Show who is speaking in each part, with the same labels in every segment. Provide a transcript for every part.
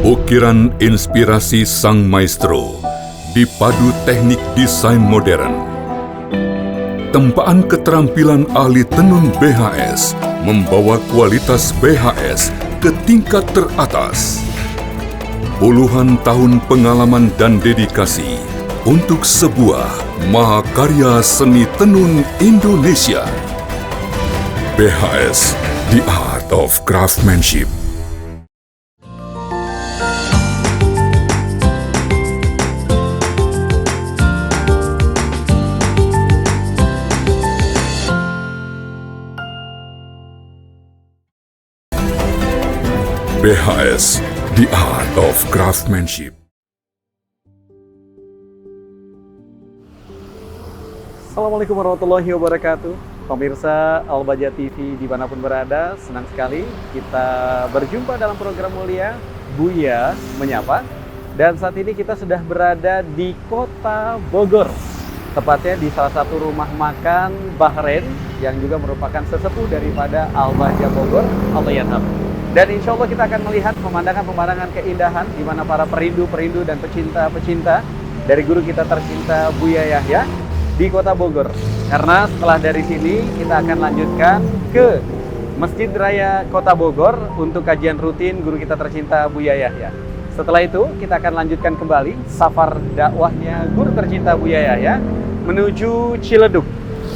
Speaker 1: Ukiran inspirasi sang maestro dipadu teknik desain modern. Tempaan keterampilan ahli tenun BHS membawa kualitas BHS ke tingkat teratas. Puluhan tahun pengalaman dan dedikasi untuk sebuah mahakarya seni tenun Indonesia. BHS, The Art of Craftsmanship. BHS, The Art of Craftsmanship.
Speaker 2: Assalamualaikum warahmatullahi wabarakatuh. Pemirsa Al-Baja TV dimanapun berada, senang sekali kita berjumpa dalam program mulia Buya Menyapa. Dan saat ini kita sudah berada di Kota Bogor, tepatnya di salah satu rumah makan Bahrain yang juga merupakan sesepuh daripada Al-Baja Bogor, Allah Yarham. Dan insya Allah kita akan melihat pemandangan-pemandangan keindahan di mana para perindu-perindu dan pecinta-pecinta dari guru kita tercinta Buya Yahya di Kota Bogor. Karena setelah dari sini kita akan lanjutkan ke Masjid Raya Kota Bogor untuk kajian rutin guru kita tercinta Buya Yahya. Setelah itu kita akan lanjutkan kembali safar dakwahnya guru tercinta Buya Yahya menuju Ciledug.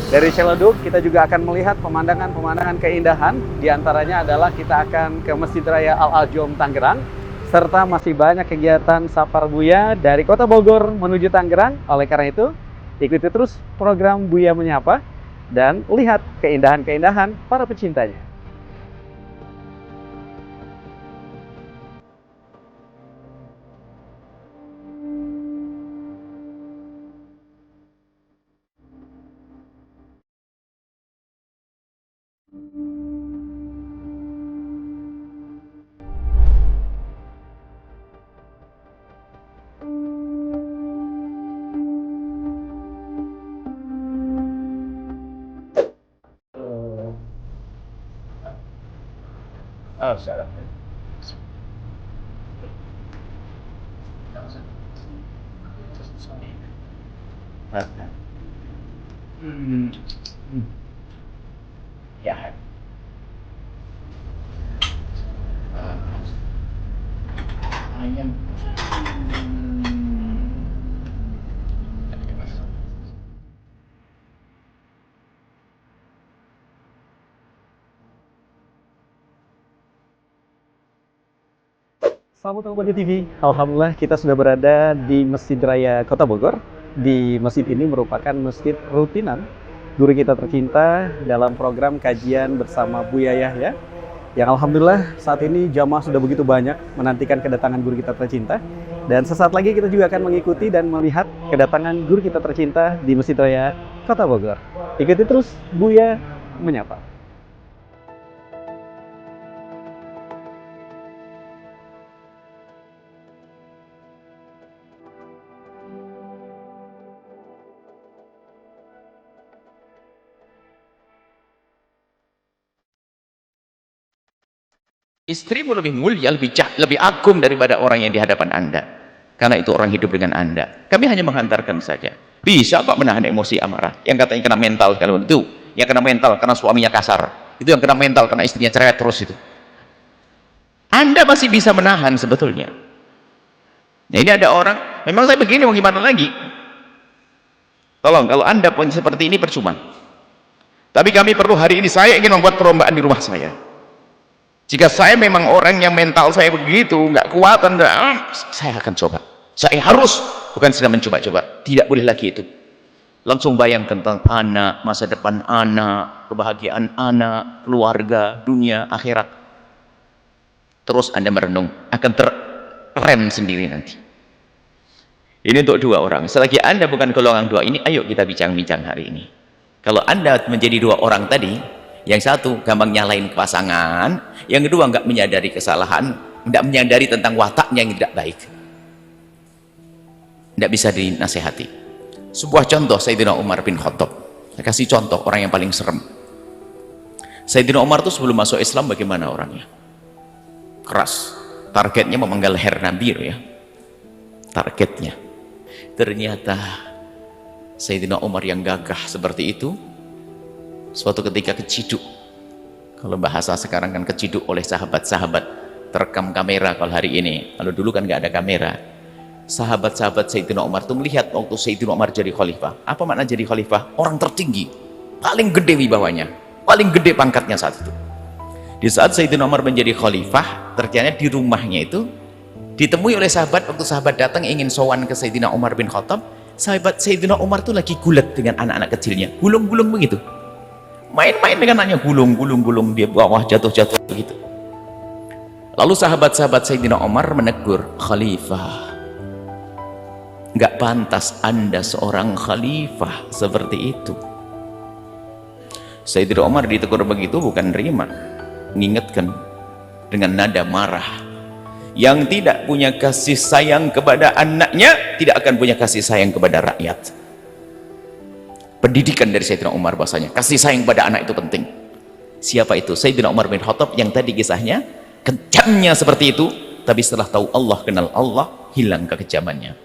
Speaker 2: Dari Ciledug kita juga akan melihat pemandangan-pemandangan keindahan. Di antaranya adalah kita akan ke Masjid Raya Al-Ajom Tangerang. Serta masih banyak kegiatan safar Buya dari Kota Bogor menuju Tangerang. Oleh karena itu, ikuti terus program Buya Menyapa dan lihat keindahan-keindahan para pecintanya.
Speaker 3: Oh, shut up. Ya. Ayam.
Speaker 2: Sahabat Al-Baja TV, alhamdulillah kita sudah berada di Masjid Raya Kota Bogor. Di masjid ini merupakan masjid rutinan guru kita tercinta dalam program kajian bersama Buya Yahya. Yang alhamdulillah saat ini jamaah sudah begitu banyak menantikan kedatangan guru kita tercinta. Dan sesaat lagi kita juga akan mengikuti dan melihat kedatangan guru kita tercinta di Masjid Raya Kota Bogor. Ikuti terus Buya Menyapa.
Speaker 3: Istrimu lebih mulia, lebih agung daripada orang yang di hadapan Anda. Karena itu orang hidup dengan Anda. Kami hanya menghantarkan saja. Bisa kok menahan emosi amarah. Yang katanya kena mental kalau itu. Yang kena mental karena suaminya kasar. Itu yang kena mental karena istrinya cerewet terus itu. Anda masih bisa menahan sebetulnya. Nah, ini ada orang, memang saya begini mau gimana lagi? Tolong, kalau Anda pun seperti ini percuma. Tapi kami perlu hari ini, saya ingin membuat perlombaan di rumah saya. Jika saya memang orang yang mental saya begitu, nggak kuat, saya akan coba. Saya harus, bukan sedang mencoba-coba. Tidak boleh lagi itu. Langsung bayang tentang anak, masa depan anak, kebahagiaan anak, keluarga, dunia, akhirat. Terus Anda merenung, akan terrem sendiri nanti. Ini untuk dua orang. Selagi Anda bukan golongan dua ini, ayo kita bincang-bincang hari ini. Kalau Anda menjadi dua orang tadi, yang satu gampang nyalain pasangan, yang kedua nggak menyadari kesalahan, nggak menyadari tentang wataknya yang tidak baik, nggak bisa dinasehati. Sebuah contoh Sayyidina Umar bin Khattab. Saya kasih contoh orang yang paling serem. Sayyidina Umar itu sebelum masuk Islam bagaimana orangnya? Keras, targetnya memenggal leher Nabi ya, targetnya. Ternyata Sayyidina Umar yang gagah seperti itu suatu ketika keciduk, kalau bahasa sekarang kan keciduk oleh sahabat-sahabat, terekam kamera kalau hari ini. Kalau dulu kan nggak ada kamera. Sahabat-sahabat Sayyidina Umar itu melihat waktu Sayyidina Umar jadi khalifah. Apa makna jadi khalifah? Orang tertinggi, paling gede wibawanya, paling gede pangkatnya saat itu. Di saat Sayyidina Umar menjadi khalifah, ternyata di rumahnya itu ditemui oleh sahabat. Waktu sahabat datang ingin sowan ke Sayyidina Umar bin Khattab, sahabat Sayyidina Umar itu lagi gulat dengan anak-anak kecilnya, gulung-gulung begitu, main-main dengan anaknya, gulung-gulung di bawah, jatuh-jatuh begitu. Lalu sahabat-sahabat Sayyidina Umar menegur, khalifah, nggak pantas Anda seorang khalifah seperti itu. Sayyidina Umar ditegur begitu bukan terima, mengingatkan dengan nada marah. Yang tidak punya kasih sayang kepada anaknya tidak akan punya kasih sayang kepada rakyat. Pendidikan dari Sayyidina Umar bahasanya kasih sayang pada anak itu penting. Siapa itu? Sayyidina Umar bin Khattab yang tadi kisahnya kejamnya seperti itu, tapi setelah tahu Allah, kenal Allah, hilang kekejamannya.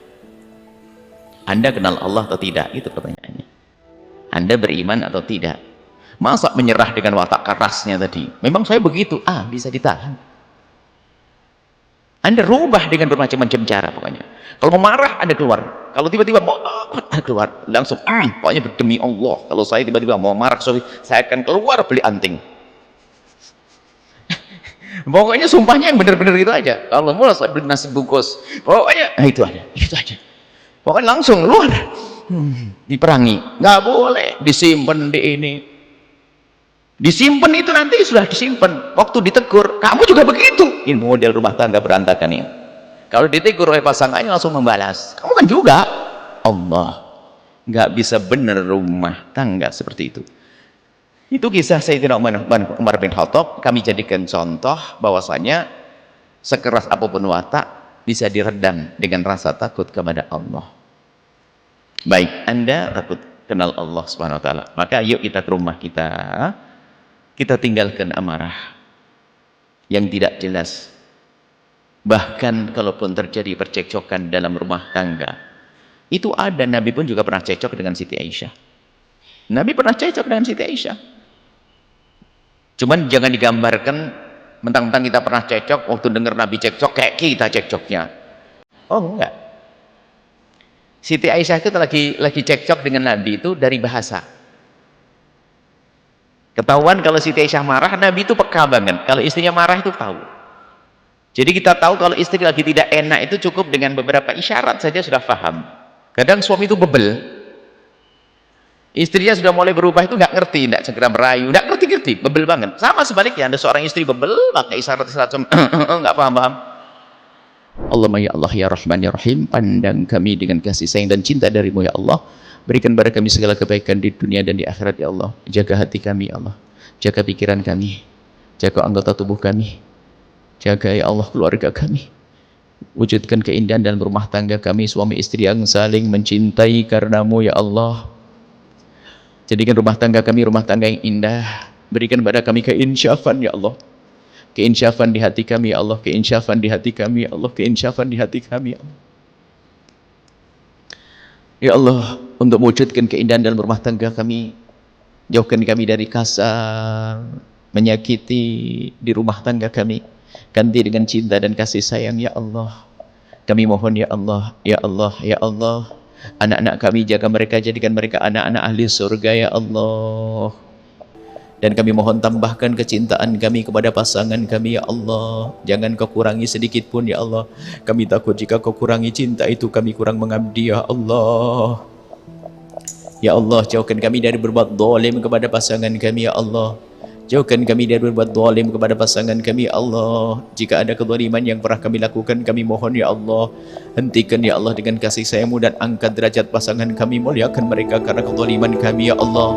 Speaker 3: Anda kenal Allah atau tidak? Itu pertanyaannya. Anda beriman atau tidak? Masa menyerah dengan watak kerasnya tadi? Memang saya begitu, bisa ditahan. Anda rubah dengan bermacam-macam cara pokoknya. Kalau mau marah, Anda keluar. Kalau tiba-tiba mau Anda keluar. Langsung, pokoknya demi Allah. Kalau saya tiba-tiba mau marah, saya akan keluar beli anting. Pokoknya sumpahnya yang benar-benar itu aja. Kalau mau saya beli nasi bungkus. Pokoknya, itu aja. Pokoknya langsung keluar. Diperangi. Nggak boleh disimpan di ini. Disimpan itu nanti sudah disimpan. Waktu ditegur, kamu juga begitu. Ini model rumah tangga berantakan ini. Kalau ditegur oleh pasangannya langsung membalas. Kamu kan juga. Allah, nggak bisa benar rumah tangga seperti itu. Itu kisah Sayyidina Umar bin Khattab. Kami jadikan contoh bahwasanya sekeras apapun watak bisa diredam dengan rasa takut kepada Allah. Baik, Anda takut kenal Allah Subhanahu wa taala. Maka yuk kita ke rumah kita tinggalkan amarah yang tidak jelas. Bahkan kalaupun terjadi percekcokan dalam rumah tangga, itu ada, Nabi pun juga pernah cekcok dengan Siti Aisyah. Nabi pernah cekcok dengan Siti Aisyah. Cuman jangan digambarkan mentang-mentang kita pernah cekcok, waktu dengar Nabi cekcok kayak kita cekcoknya. Oh enggak. Siti Aisyah itu lagi cekcok dengan Nabi itu dari bahasa. Ketahuan kalau Siti Aisyah marah, Nabi itu peka banget. Kalau istrinya marah itu tahu. Jadi kita tahu kalau istri lagi tidak enak itu cukup dengan beberapa isyarat saja sudah paham. Kadang suami itu bebel. Istrinya sudah mulai berubah itu nggak ngerti, nggak segera merayu, nggak ngerti, bebel banget. Sama sebaliknya, ada seorang istri bebel, pakai isyarat-isyarat nggak paham-paham. Allahumma ya Allah ya Rahman ya Rahim, pandang kami dengan kasih sayang dan cinta darimu ya Allah. Berikan pada kami segala kebaikan di dunia dan di akhirat ya Allah. Jaga hati kami ya Allah, jaga pikiran kami, jaga anggota tubuh kami, jaga ya Allah keluarga kami. Wujudkan keindahan dalam rumah tangga kami, suami istri yang saling mencintai karenamu ya Allah. Jadikan rumah tangga kami rumah tangga yang indah. Berikan pada kami keinsyafan ya Allah, keinsyafan di hati kami ya Allah, keinsyafan di hati kami ya Allah, keinsyafan di hati kami ya Allah. Ya Allah, untuk mewujudkan keindahan dalam rumah tangga kami, jauhkan kami dari kasar, menyakiti di rumah tangga kami. Ganti dengan cinta dan kasih sayang ya Allah. Kami mohon ya Allah, ya Allah, ya Allah. Anak-anak kami jaga mereka, jadikan mereka anak-anak ahli surga ya Allah. Dan kami mohon tambahkan kecintaan kami kepada pasangan kami ya Allah. Jangan kau kurangi sedikit pun ya Allah. Kami takut jika kau kurangi cinta itu, kami kurang mengabdi ya Allah. Ya Allah, jauhkan kami dari berbuat zalim kepada pasangan kami ya Allah. Jauhkan kami dari berbuat zalim kepada pasangan kami ya Allah. Jika ada kezaliman yang pernah kami lakukan, kami mohon ya Allah, hentikan ya Allah dengan kasih sayang-Mu dan angkat derajat pasangan kami, muliakan mereka karena kezaliman kami ya Allah.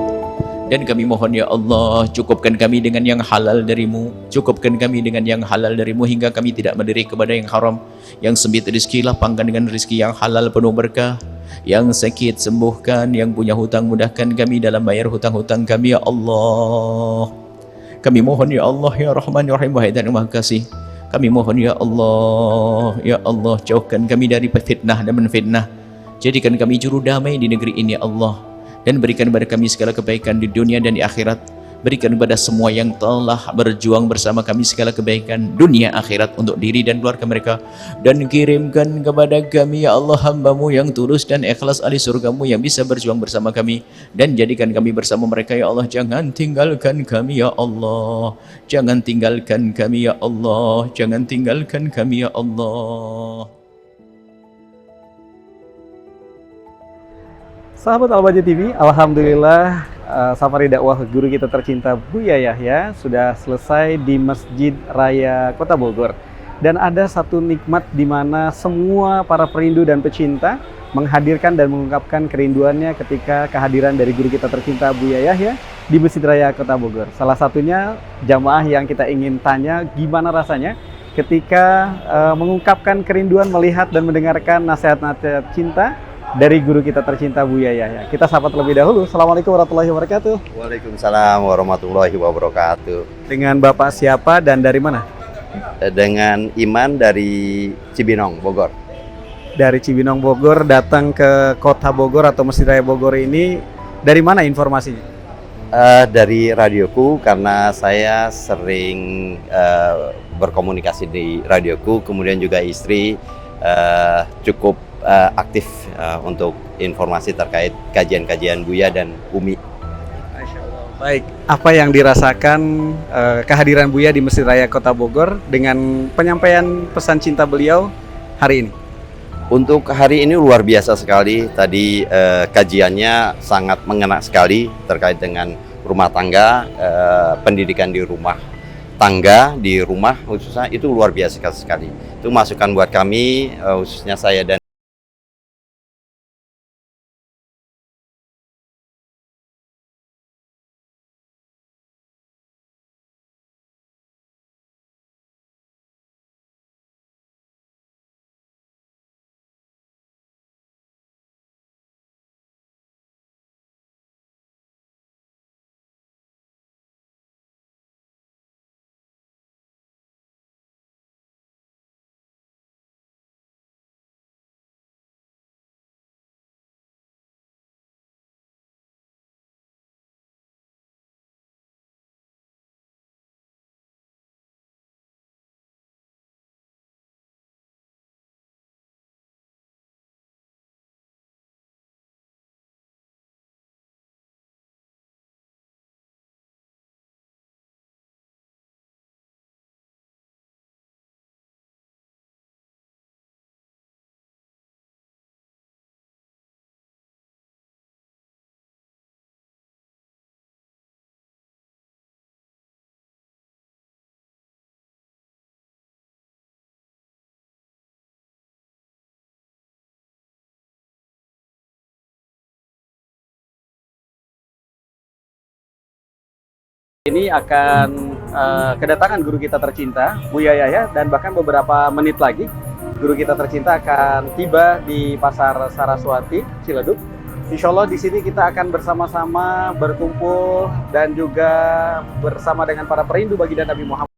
Speaker 3: Dan kami mohon ya Allah, cukupkan kami dengan yang halal darimu, cukupkan kami dengan yang halal darimu hingga kami tidak melirik kepada yang haram. Yang sempit rezeki lapangkan dengan rezeki yang halal penuh berkah. Yang sakit sembuhkan, yang punya hutang mudahkan kami dalam bayar hutang-hutang kami ya Allah. Kami mohon ya Allah ya Rahman ya Rahim, wahai dan Maha Kasih, Kami mohon ya Allah, jauhkan kami dari fitnah dan menfitnah. Jadikan kami juru damai di negeri ini ya Allah, dan berikan kepada kami segala kebaikan di dunia dan di akhirat. Berikan kepada semua yang telah berjuang bersama kami segala kebaikan dunia akhirat untuk diri dan keluarga mereka, dan kirimkan kepada kami ya Allah hamba-Mu yang tulus dan ikhlas ahli surga-Mu yang bisa berjuang bersama kami, dan jadikan kami bersama mereka ya Allah. Jangan tinggalkan kami ya Allah, jangan tinggalkan kami ya Allah, jangan tinggalkan kami ya Allah.
Speaker 2: Sahabat Al-Baja TV, Alhamdulillah safari dakwah guru kita tercinta Buya Yahya sudah selesai di Masjid Raya Kota Bogor. Dan ada satu nikmat di mana semua para perindu dan pecinta menghadirkan dan mengungkapkan kerinduannya ketika kehadiran dari guru kita tercinta Buya Yahya di Masjid Raya Kota Bogor. Salah satunya jamaah yang kita ingin tanya gimana rasanya ketika mengungkapkan kerinduan melihat dan mendengarkan nasihat-nasihat cinta dari guru kita tercinta Buya Yahya. Kita sapa terlebih dahulu. Assalamualaikum warahmatullahi wabarakatuh.
Speaker 4: Waalaikumsalam warahmatullahi wabarakatuh.
Speaker 2: Dengan Bapak siapa dan dari mana?
Speaker 4: Dengan Iman dari Cibinong, Bogor.
Speaker 2: Dari Cibinong, Bogor datang ke Kota Bogor atau Masjid Raya Bogor ini dari mana informasinya?
Speaker 4: Dari radioku, karena saya sering berkomunikasi di radioku, kemudian juga istri cukup aktif untuk informasi terkait kajian-kajian Buya dan Umi.
Speaker 2: Masya Allah. Baik, apa yang dirasakan kehadiran Buya di Masjid Raya Kota Bogor dengan penyampaian pesan cinta beliau hari ini?
Speaker 4: Untuk hari ini luar biasa sekali. Tadi kajiannya sangat mengena sekali terkait dengan rumah tangga, pendidikan di rumah tangga, di rumah khususnya, itu luar biasa sekali. Itu masukan buat kami, khususnya saya dan
Speaker 2: Ini akan kedatangan guru kita tercinta Buya Yahya, dan bahkan beberapa menit lagi guru kita tercinta akan tiba di Pasar Saraswati, Ciledug. Insya Allah di sini kita akan bersama-sama berkumpul dan juga bersama dengan para perindu baginda Nabi Muhammad.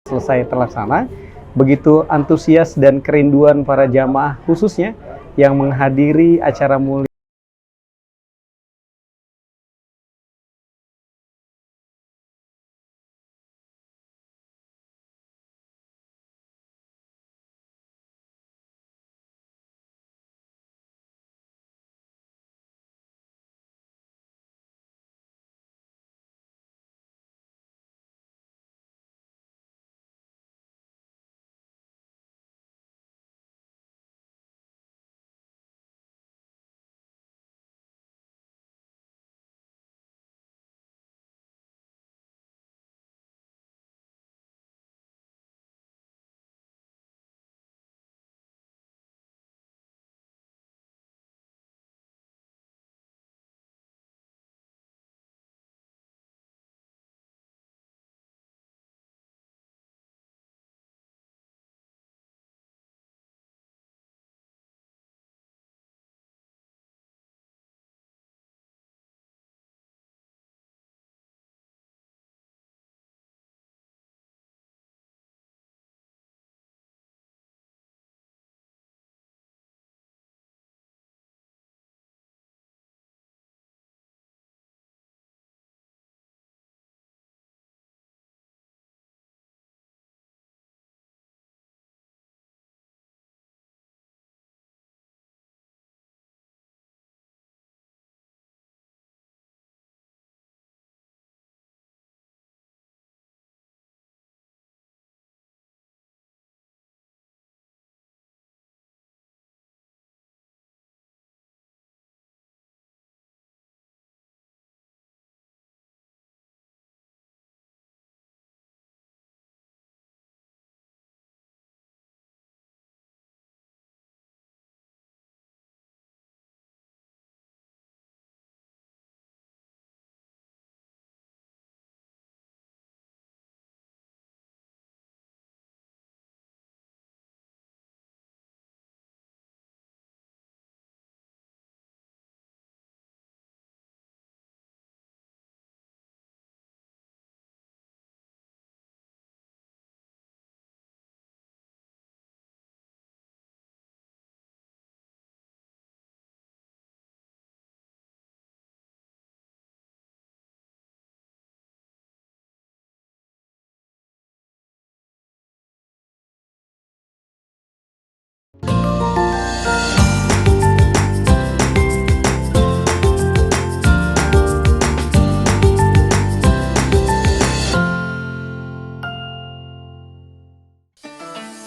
Speaker 2: selesai terlaksana, begitu antusias dan kerinduan para jamaah khususnya yang menghadiri acara mulia.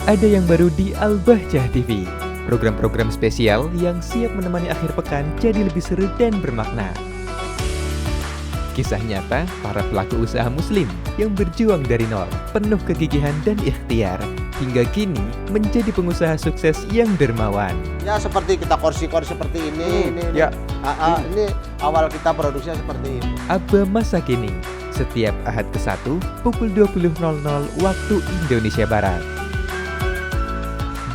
Speaker 5: Ada yang baru di Al-Bahjah TV, program-program spesial yang siap menemani akhir pekan jadi lebih seru dan bermakna. Kisah nyata para pelaku usaha muslim yang berjuang dari nol, penuh kegigihan dan ikhtiar, hingga kini menjadi pengusaha sukses yang dermawan.
Speaker 6: Ya seperti kita kursi-kursi seperti ini, ini awal kita produksinya seperti ini.
Speaker 5: Aba Masa Kini, setiap Ahad ke-1 pukul 20.00 waktu Indonesia Barat.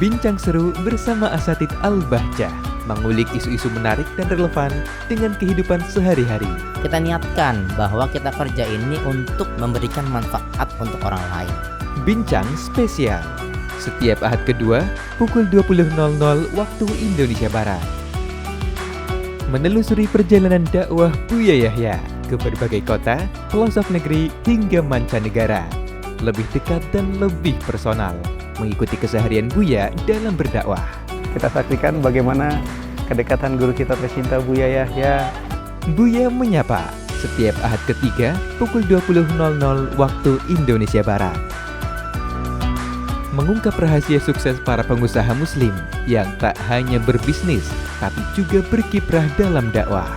Speaker 5: Bincang seru bersama Asatidz Al-Bahjah, mengulik isu-isu menarik dan relevan dengan kehidupan sehari-hari.
Speaker 7: Kita niatkan bahwa kita kerja ini untuk memberikan manfaat untuk orang lain.
Speaker 5: Bincang spesial, setiap Ahad kedua pukul 20.00 waktu Indonesia Barat. Menelusuri perjalanan dakwah Buya Yahya ke berbagai kota, pelosok negeri hingga mancanegara. Lebih dekat dan lebih personal, mengikuti keseharian Buya dalam berdakwah.
Speaker 2: Kita saksikan bagaimana kedekatan guru kita tercinta Buya Yahya.
Speaker 5: Buya Menyapa, setiap Ahad ketiga pukul 20.00 waktu Indonesia Barat. Mengungkap rahasia sukses para pengusaha muslim yang tak hanya berbisnis, tapi juga berkiprah dalam dakwah.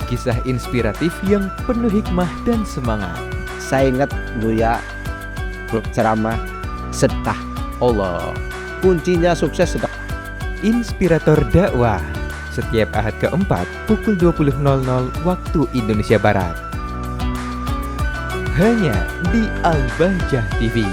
Speaker 5: Kisah inspiratif yang penuh hikmah dan semangat.
Speaker 8: Saya ingat Buya ceramah sedekah. Allah, kuncinya sukses sedekah.
Speaker 5: Inspirator dakwah, setiap Ahad keempat pukul 20.00 waktu Indonesia Barat. Hanya di Al-Bahjah TV.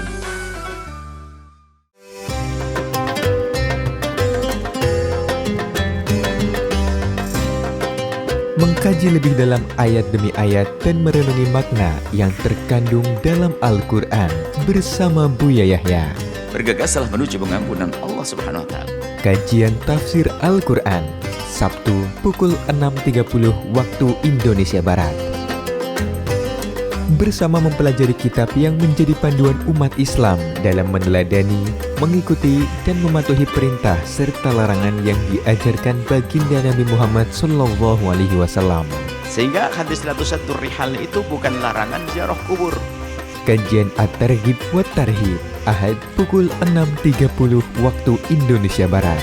Speaker 5: mengkaji lebih dalam ayat demi ayat dan merenungi makna yang terkandung dalam Al-Quran bersama Buya Yahya.
Speaker 3: Bergegaslah menuju pengampunan Allah Subhanahu wa Ta'ala.
Speaker 5: Kajian Tafsir Al-Quran, Sabtu pukul 6.30 waktu Indonesia Barat. Bersama mempelajari kitab yang menjadi panduan umat Islam dalam meneladani, mengikuti, dan mematuhi perintah serta larangan yang diajarkan baginda Nabi Muhammad SAW.
Speaker 3: Sehingga hadis Latusattur Rihal itu bukan larangan ziarah kubur.
Speaker 5: Kajian At-Targhib wa Tarhib, Ahad pukul 6.30 waktu Indonesia Barat.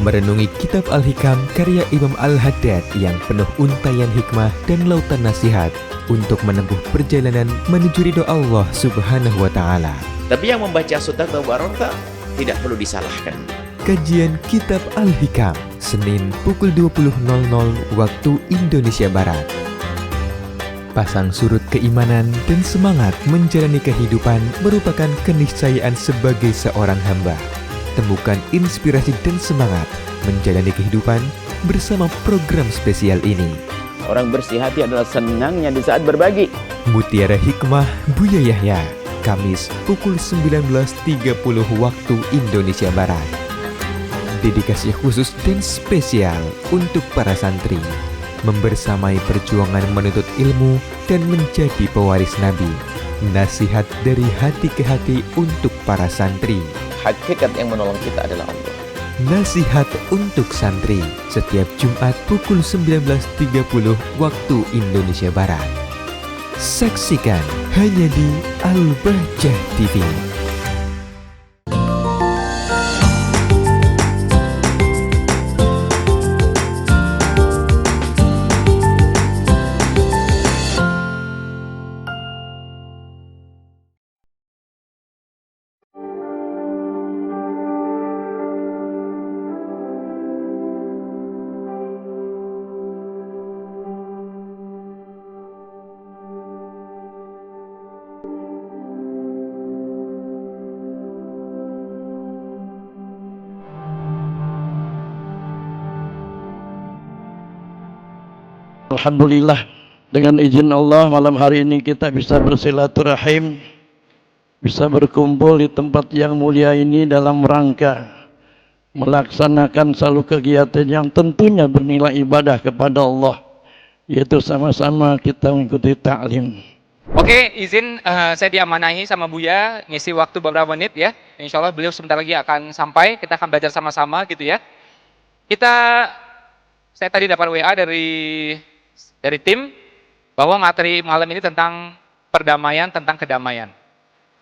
Speaker 5: Merenungi kitab Al-Hikam karya Imam Al-Haddad yang penuh untayan hikmah dan lautan nasihat untuk menempuh perjalanan menuju ridho Allah Subhanahu wa Ta'ala.
Speaker 3: Tapi yang membaca Sunnah Baroka tidak perlu disalahkan.
Speaker 5: Kajian Kitab Al-Hikam, Senin pukul 20.00 waktu Indonesia Barat. Pasang surut keimanan dan semangat menjalani kehidupan merupakan keniscayaan sebagai seorang hamba. Temukan inspirasi dan semangat menjalani kehidupan bersama program spesial ini.
Speaker 3: Orang bersih hati adalah senangnya di saat berbagi.
Speaker 5: Mutiara Hikmah Buya Yahya, Kamis pukul 19.30 waktu Indonesia Barat. Dedikasi khusus dan spesial untuk para santri, membersamai perjuangan menuntut ilmu dan menjadi pewaris Nabi. Nasihat dari hati ke hati untuk para santri.
Speaker 3: Hakikat yang menolong kita adalah Allah.
Speaker 5: Nasihat untuk santri setiap Jumat pukul 19.30 waktu Indonesia Barat. Saksikan hanya di Al-Bahjah TV.
Speaker 9: Alhamdulillah, dengan izin Allah malam hari ini kita bisa bersilaturahim, bisa berkumpul di tempat yang mulia ini dalam rangka melaksanakan selalu kegiatan yang tentunya bernilai ibadah kepada Allah, yaitu sama-sama kita mengikuti ta'lim.
Speaker 10: Oke, izin saya diamanahi sama Buya ngisi waktu beberapa menit ya. Insya Allah beliau sebentar lagi akan sampai, kita akan belajar sama-sama gitu ya. Saya tadi dapat WA dari tim bahwa materi malam ini tentang perdamaian, tentang kedamaian.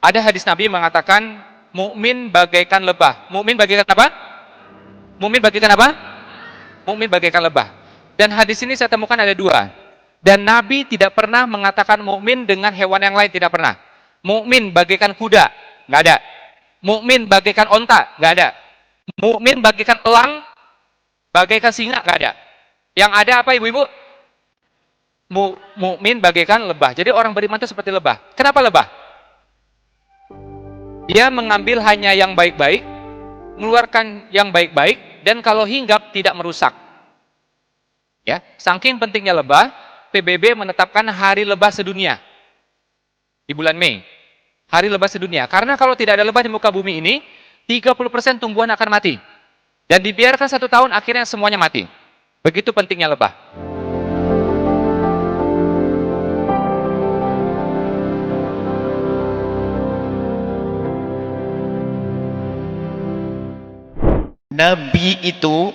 Speaker 10: Ada hadis Nabi mengatakan mukmin bagaikan lebah. Mukmin bagaikan apa? Mukmin bagaikan apa? Mukmin bagaikan lebah. Dan hadis ini saya temukan ada dua. Dan Nabi tidak pernah mengatakan mukmin dengan hewan yang lain, tidak pernah. Mukmin bagaikan kuda, nggak ada. Mukmin bagaikan onta, nggak ada. Mukmin bagaikan elang, bagaikan singa, nggak ada. Yang ada apa ibu-ibu? Mukmin bagaikan lebah. Jadi orang beriman itu seperti lebah. Kenapa lebah? Dia mengambil hanya yang baik-baik, mengeluarkan yang baik-baik, dan kalau hinggap tidak merusak. Ya, saking pentingnya lebah, PBB menetapkan hari lebah sedunia di bulan Mei. Hari lebah sedunia. Karena kalau tidak ada lebah di muka bumi ini, 30% tumbuhan akan mati. Dan dibiarkan 1 tahun, akhirnya semuanya mati. Begitu pentingnya lebah.
Speaker 3: Nabi itu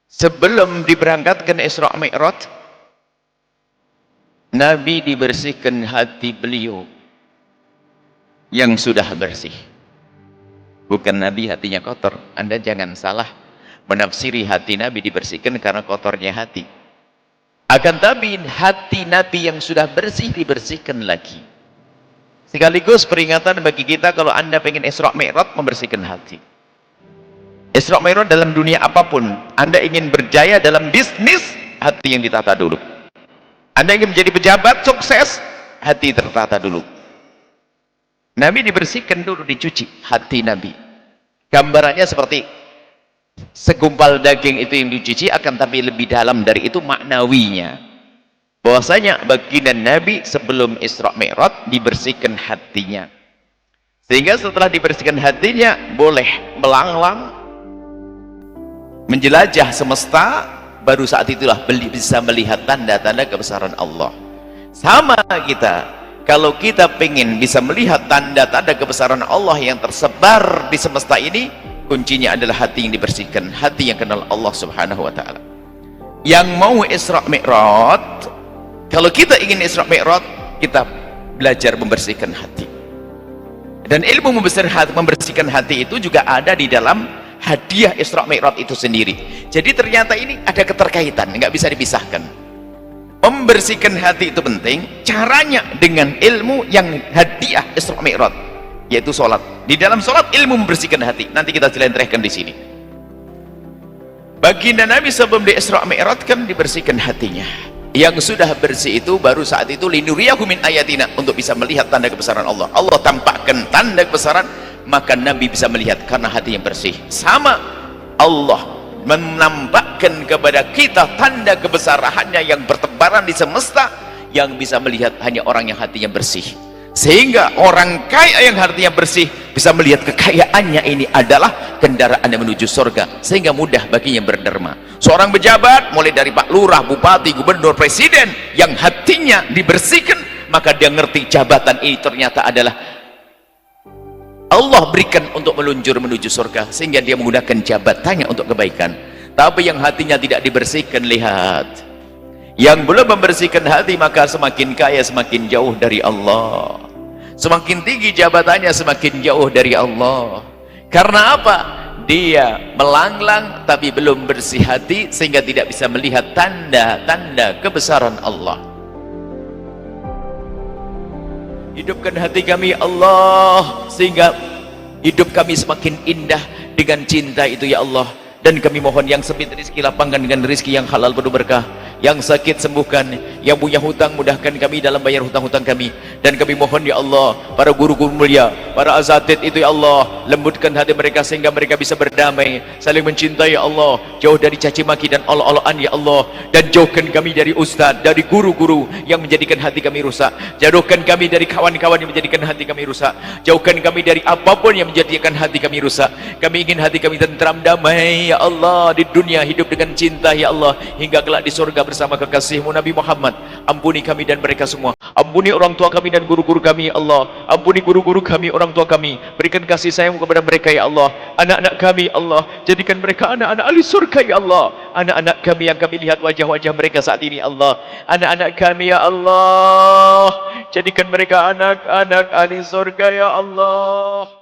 Speaker 3: sebelum diberangkatkan Isra Mi'raj, Nabi dibersihkan hati beliau yang sudah bersih. Bukan Nabi hatinya kotor. Anda jangan salah menafsiri hati Nabi dibersihkan karena kotornya hati. Akan tapi hati Nabi yang sudah bersih dibersihkan lagi. Sekaligus peringatan bagi kita kalau Anda pengen Isra Mi'raj, membersihkan hati. Isra Mi'raj dalam dunia apapun, Anda ingin berjaya dalam bisnis, hati yang ditata dulu. Anda ingin menjadi pejabat sukses, hati tertata dulu. Nabi dibersihkan dulu, dicuci hati Nabi. Gambarannya seperti segumpal daging itu yang dicuci, akan tapi lebih dalam dari itu maknawinya. Bahwasanya baginda Nabi sebelum Isra Mi'raj dibersihkan hatinya. Sehingga setelah dibersihkan hatinya, boleh melanglang, menjelajah semesta, baru saat itulah bisa melihat tanda-tanda kebesaran Allah. Sama kita, kalau kita pengen bisa melihat tanda-tanda kebesaran Allah yang tersebar di semesta ini, kuncinya adalah hati yang dibersihkan, hati yang kenal Allah Subhanahu wa ta'ala. Yang mau Isra Mi'raj, kalau kita ingin Isra Mi'raj, kita belajar membersihkan hati. Dan ilmu membersihkan hati itu juga ada di dalam hadiah Isra Mi'raj itu sendiri. Jadi ternyata ini ada keterkaitan, nggak bisa dipisahkan. Membersihkan hati itu penting, caranya dengan ilmu yang hadiah Isra Mi'raj, yaitu sholat. Di dalam sholat ilmu membersihkan hati, nanti kita jelentrehkan di sini. Baginda Nabi sebelum di Isra Mi'raj kan dibersihkan hatinya. Yang sudah bersih itu baru saat itu linuriyahu min ayatina, untuk bisa melihat tanda kebesaran Allah. Allah tampakkan tanda kebesaran, maka Nabi bisa melihat karena hati yang bersih. Sama Allah menampakkan kepada kita tanda kebesarannya yang bertebaran di semesta, yang bisa melihat hanya orang yang hatinya bersih. Sehingga orang kaya yang hatinya bersih bisa melihat kekayaannya ini adalah kendaraan yang menuju surga, sehingga mudah baginya berderma. Seorang pejabat mulai dari Pak Lurah, Bupati, Gubernur, Presiden yang hatinya dibersihkan, maka dia ngerti jabatan ini ternyata adalah Allah berikan untuk meluncur menuju surga, sehingga dia menggunakan jabatannya untuk kebaikan. Tapi yang hatinya tidak dibersihkan, lihat, yang belum membersihkan hati, maka semakin kaya semakin jauh dari Allah, semakin tinggi jabatannya semakin jauh dari Allah. Karena apa? Dia melanglang tapi belum bersih hati, sehingga tidak bisa melihat tanda-tanda kebesaran Allah. Hidupkan hati kami Allah, sehingga hidup kami semakin indah dengan cinta itu ya Allah. Dan kami mohon yang sempit rezeki lapangkan dengan rezeki yang halal penuh berkah, yang sakit sembuhkan, yang punya hutang mudahkan kami dalam bayar hutang-hutang kami. Dan kami mohon ya Allah, para guru-guru mulia, para asatid itu ya Allah, lembutkan hati mereka sehingga mereka bisa berdamai, saling mencintai ya Allah, jauh dari caci maki dan olok-olokan ya Allah. Dan jauhkan kami dari ustadz, dari guru-guru yang menjadikan hati kami rusak. Jauhkan kami dari kawan-kawan yang menjadikan hati kami rusak. Jauhkan kami dari apapun yang menjadikan hati kami rusak. Kami ingin hati kami tentram, damai ya Allah, di dunia hidup dengan cinta ya Allah, hingga kelak di surga bersama kekasihmu Nabi Muhammad. Ampuni kami dan mereka semua, ampuni orang tua kami dan guru-guru kami ya Allah, ampuni guru-guru kami, orang tua kami, berikan kasih sayang kepada mereka ya Allah. Anak-anak kami ya Allah, jadikan mereka anak-anak ahli surga ya Allah. Anak-anak kami yang kami lihat wajah-wajah mereka saat ini ya Allah, anak-anak kami ya Allah, jadikan mereka anak-anak ahli surga ya Allah.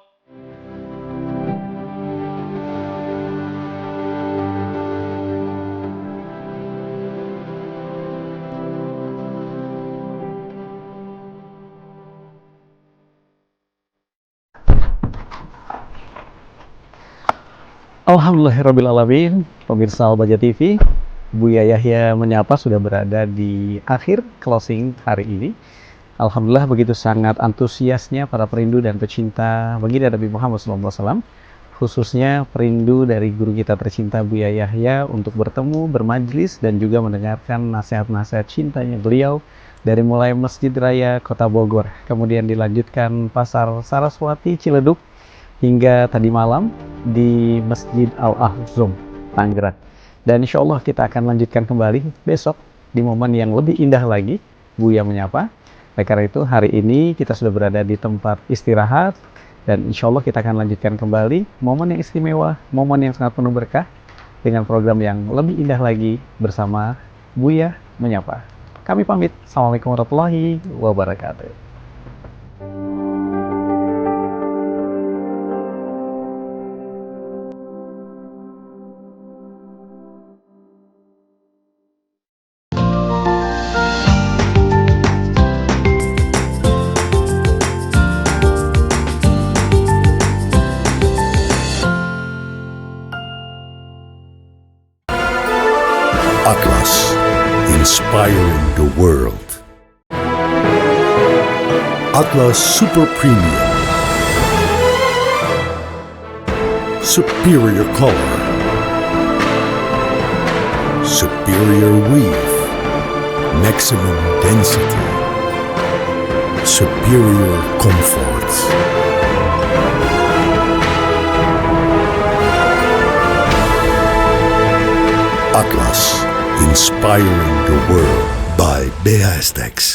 Speaker 2: Alhamdulillahirrabbilalamin. Pemirsa Al-Baja TV, Buya Yahya menyapa sudah berada di akhir closing hari ini. Alhamdulillah begitu sangat antusiasnya para perindu dan pecinta baginda Nabi Muhammad SAW, khususnya perindu dari guru kita tercinta Buya Yahya, untuk bertemu, bermajlis, dan juga mendengarkan nasihat-nasihat cintanya beliau dari mulai Masjid Raya Kota Bogor, kemudian dilanjutkan Pasar Saraswati Ciledug, hingga tadi malam di Masjid Al-Ahzum Tangerang. Dan insya Allah kita akan lanjutkan kembali besok di momen yang lebih indah lagi, Buya menyapa. Oleh karena itu hari ini kita sudah berada di tempat istirahat, dan insya Allah kita akan lanjutkan kembali momen yang istimewa, momen yang sangat penuh berkah, dengan program yang lebih indah lagi bersama Buya menyapa. Kami pamit. Assalamualaikum warahmatullahi wabarakatuh.
Speaker 1: Atlas, inspiring the world. Atlas Super Premium. Superior color, superior weave, maximum density, superior comfort. Atlas, inspiring the world by BASTEX.